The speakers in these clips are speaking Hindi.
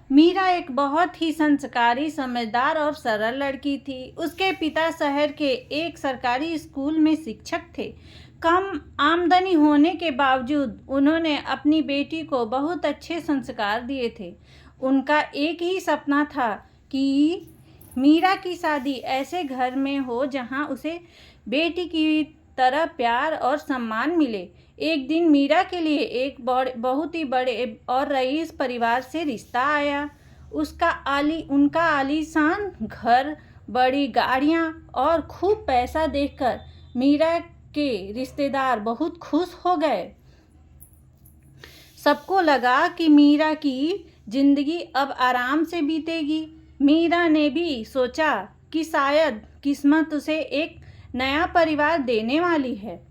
मीरा एक बहुत ही संस्कारी, समझदार और सरल लड़की थी। उसके पिता शहर के एक सरकारी स्कूल में शिक्षक थे। कम आमदनी होने के बावजूद उन्होंने अपनी बेटी को बहुत अच्छे संस्कार दिए थे। उनका एक ही सपना था कि मीरा की शादी ऐसे घर में हो जहां उसे बेटी की तरह प्यार और सम्मान मिले। एक दिन मीरा के लिए एक बहुत ही बड़े और रईस परिवार से रिश्ता आया। उनका आलीशान घर, बड़ी गाड़ियाँ और खूब पैसा देखकर मीरा के रिश्तेदार बहुत खुश हो गए। सबको लगा कि मीरा की जिंदगी अब आराम से बीतेगी। मीरा ने भी सोचा कि शायद किस्मत उसे एक नया परिवार देने वाली है।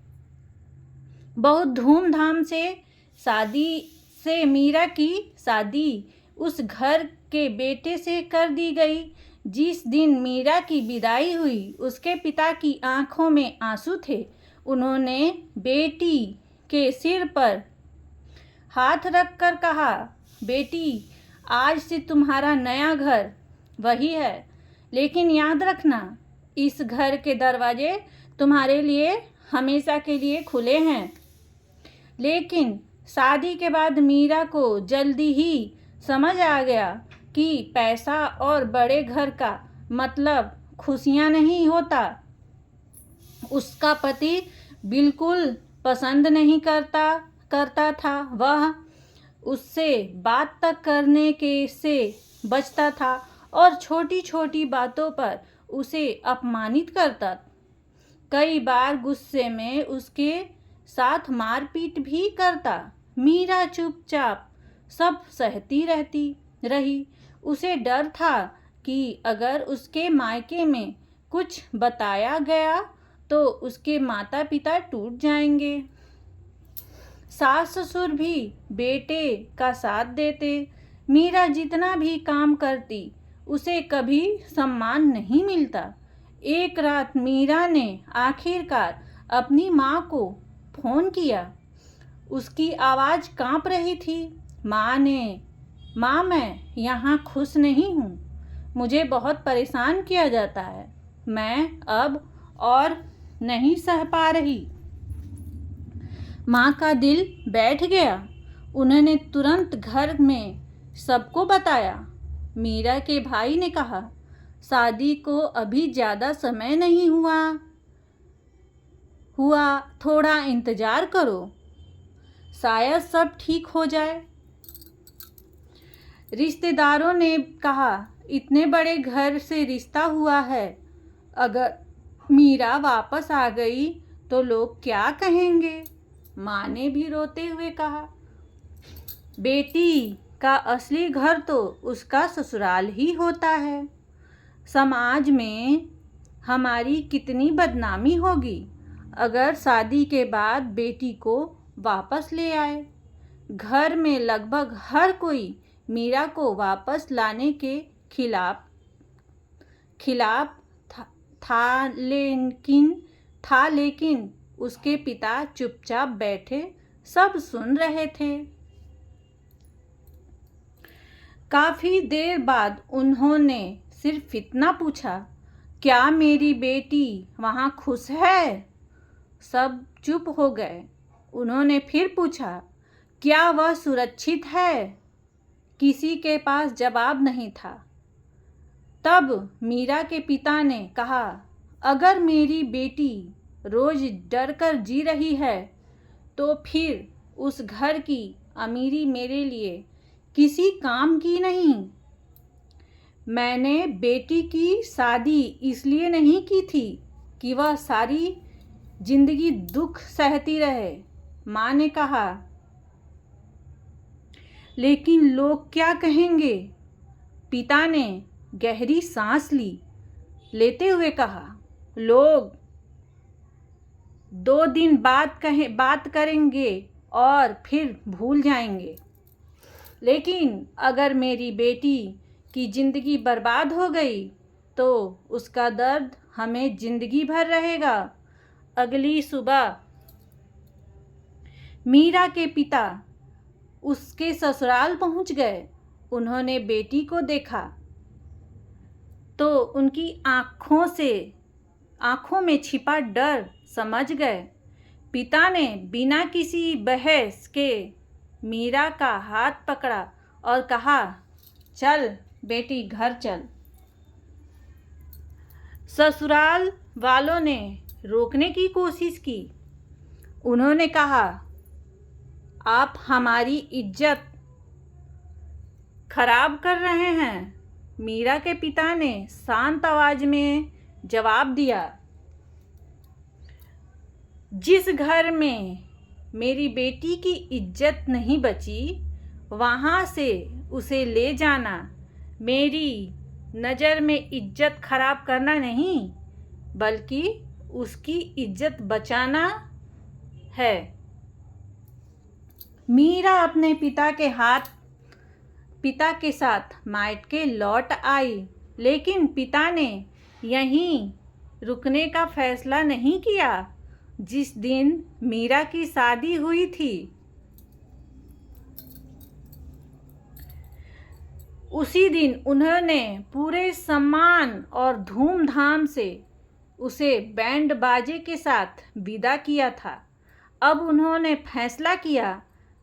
बहुत धूमधाम से मीरा की शादी उस घर के बेटे से कर दी गई। जिस दिन मीरा की विदाई हुई, उसके पिता की आंखों में आंसू थे। उन्होंने बेटी के सिर पर हाथ रखकर कहा, बेटी, आज से तुम्हारा नया घर वही है, लेकिन याद रखना, इस घर के दरवाजे तुम्हारे लिए हमेशा के लिए खुले हैं। लेकिन शादी के बाद मीरा को जल्दी ही समझ आ गया कि पैसा और बड़े घर का मतलब खुशियां नहीं होता। उसका पति बिल्कुल पसंद नहीं करता था। वह उससे बात तक करने के से बचता था और छोटी छोटी बातों पर उसे अपमानित करता। कई बार गुस्से में उसके साथ मारपीट भी करता। मीरा चुपचाप सब सहती रही। उसे डर था कि अगर उसके मायके में कुछ बताया गया तो उसके माता पिता टूट जाएंगे। सास ससुर भी बेटे का साथ देते। मीरा जितना भी काम करती, उसे कभी सम्मान नहीं मिलता। एक रात मीरा ने आखिरकार अपनी माँ को फोन किया। उसकी आवाज़ कांप रही थी। माँ, मैं यहाँ खुश नहीं हूँ। मुझे बहुत परेशान किया जाता है। मैं अब और नहीं सह पा रही। माँ का दिल बैठ गया। उन्होंने तुरंत घर में सबको बताया। मीरा के भाई ने कहा, शादी को अभी ज़्यादा समय नहीं हुआ, थोड़ा इंतज़ार करो, शायद सब ठीक हो जाए। रिश्तेदारों ने कहा, इतने बड़े घर से रिश्ता हुआ है, अगर मीरा वापस आ गई तो लोग क्या कहेंगे। माँ ने भी रोते हुए कहा, बेटी का असली घर तो उसका ससुराल ही होता है। समाज में हमारी कितनी बदनामी होगी अगर शादी के बाद बेटी को वापस ले आए। घर में लगभग हर कोई मीरा को वापस लाने के खिलाफ था, लेकिन उसके पिता चुपचाप बैठे सब सुन रहे थे। काफी देर बाद उन्होंने सिर्फ इतना पूछा, क्या मेरी बेटी वहाँ खुश है? सब चुप हो गए। उन्होंने फिर पूछा, क्या वह सुरक्षित है? किसी के पास जवाब नहीं था। तब मीरा के पिता ने कहा, अगर मेरी बेटी रोज डर कर जी रही है तो फिर उस घर की अमीरी मेरे लिए किसी काम की नहीं। मैंने बेटी की शादी इसलिए नहीं की थी कि वह सारी जिंदगी दुख सहती रहे। माँ ने कहा, लेकिन लोग क्या कहेंगे? पिता ने गहरी सांस लेते हुए कहा, लोग 2 दिन बात करेंगे और फिर भूल जाएंगे, लेकिन अगर मेरी बेटी की जिंदगी बर्बाद हो गई तो उसका दर्द हमें जिंदगी भर रहेगा। अगली सुबह मीरा के पिता उसके ससुराल पहुंच गए। उन्होंने बेटी को देखा तो उनकी आँखों में छिपा डर समझ गए। पिता ने बिना किसी बहस के मीरा का हाथ पकड़ा और कहा, चल बेटी घर चल। ससुराल वालों ने रोकने की कोशिश की। उन्होंने कहा, आप हमारी इज्जत खराब कर रहे हैं। मीरा के पिता ने शांत आवाज में जवाब दिया, जिस घर में मेरी बेटी की इज्जत नहीं बची वहाँ से उसे ले जाना मेरी नज़र में इज्जत खराब करना नहीं बल्कि उसकी इज्जत बचाना है। मीरा अपने पिता के साथ मायके लौट आई, लेकिन पिता ने यहीं रुकने का फैसला नहीं किया। जिस दिन मीरा की शादी हुई थी उसी दिन उन्होंने पूरे सम्मान और धूमधाम से उसे बैंड बाजे के साथ विदा किया था। अब उन्होंने फैसला किया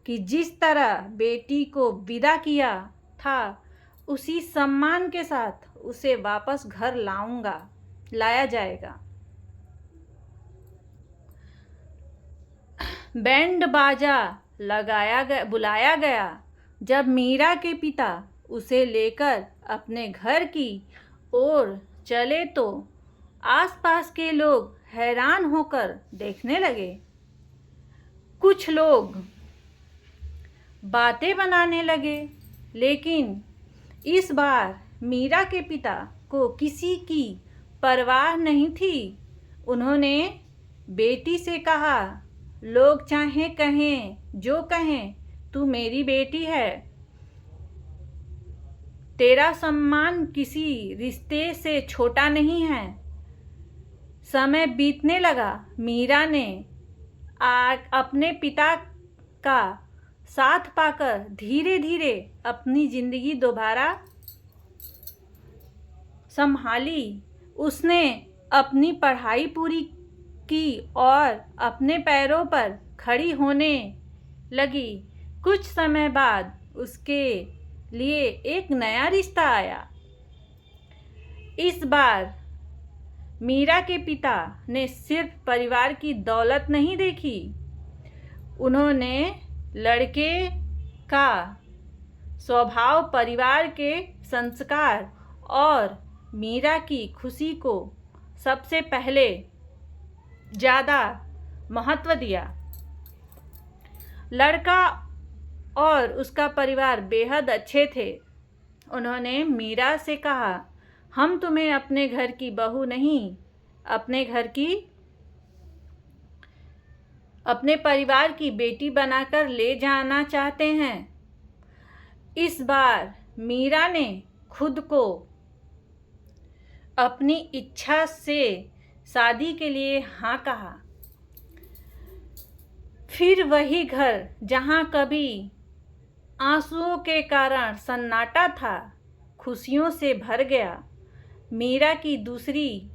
कि जिस तरह बेटी को विदा किया था उसी सम्मान के साथ उसे वापस घर लाया जाएगा। बैंड बाजा बुलाया गया। जब मीरा के पिता उसे लेकर अपने घर की ओर चले तो आसपास के लोग हैरान होकर देखने लगे। कुछ लोग बातें बनाने लगे, लेकिन इस बार मीरा के पिता को किसी की परवाह नहीं थी। उन्होंने बेटी से कहा, लोग चाहे कहें जो कहें, तू मेरी बेटी है। तेरा सम्मान किसी रिश्ते से छोटा नहीं है। समय बीतने लगा। मीरा ने अपने पिता का साथ पाकर धीरे धीरे अपनी जिंदगी दोबारा संभाली। उसने अपनी पढ़ाई पूरी की और अपने पैरों पर खड़ी होने लगी। कुछ समय बाद उसके लिए एक नया रिश्ता आया। इस बार मीरा के पिता ने सिर्फ परिवार की दौलत नहीं देखी, उन्होंने लड़के का स्वभाव, परिवार के संस्कार और मीरा की खुशी को सबसे पहले ज़्यादा महत्व दिया। लड़का और उसका परिवार बेहद अच्छे थे। उन्होंने मीरा से कहा, हम तुम्हें अपने घर की बहू नहीं, अपने परिवार की बेटी बनाकर ले जाना चाहते हैं। इस बार मीरा ने खुद को अपनी इच्छा से शादी के लिए हाँ कहा। फिर वही घर जहाँ कभी आंसुओं के कारण सन्नाटा था, खुशियों से भर गया। मीरा की दूसरी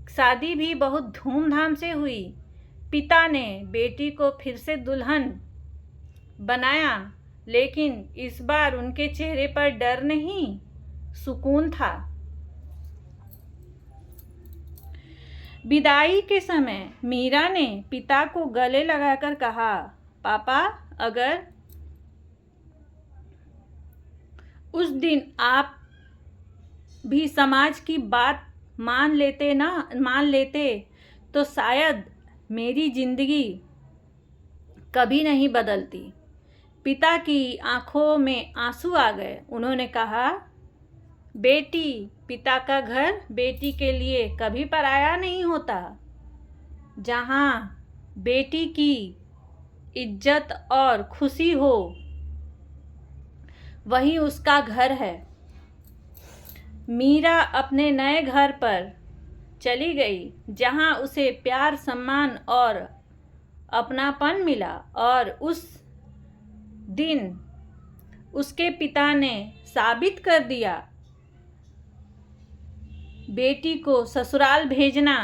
शादी भी बहुत धूमधाम से हुई। पिता ने बेटी को फिर से दुल्हन बनाया, लेकिन इस बार उनके चेहरे पर डर नहीं, सुकून था। विदाई के समय मीरा ने पिता को गले लगाकर कहा, पापा, अगर उस दिन आप भी समाज की बात मान लेते तो शायद मेरी जिंदगी कभी नहीं बदलती। पिता की आंखों में आंसू आ गए। उन्होंने कहा, बेटी, पिता का घर बेटी के लिए कभी पराया नहीं होता। जहाँ बेटी की इज्जत और खुशी हो वही उसका घर है। मीरा अपने नए घर पर चली गई, जहाँ उसे प्यार, सम्मान और अपनापन मिला, और उस दिन उसके पिता ने साबित कर दिया। बेटी को ससुराल भेजना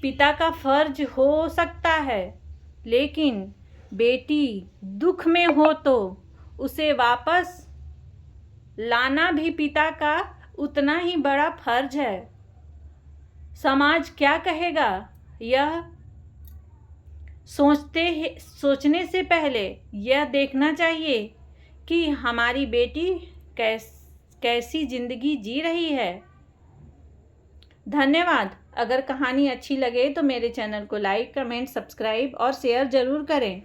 पिता का फर्ज हो सकता है, लेकिन बेटी दुख में हो तो उसे वापस लाना भी पिता का उतना ही बड़ा फर्ज है। समाज क्या कहेगा, यह सोचने से पहले यह देखना चाहिए कि हमारी बेटी कैसी जिंदगी जी रही है। धन्यवाद। अगर कहानी अच्छी लगे तो मेरे चैनल को लाइक, कमेंट, सब्सक्राइब और शेयर ज़रूर करें।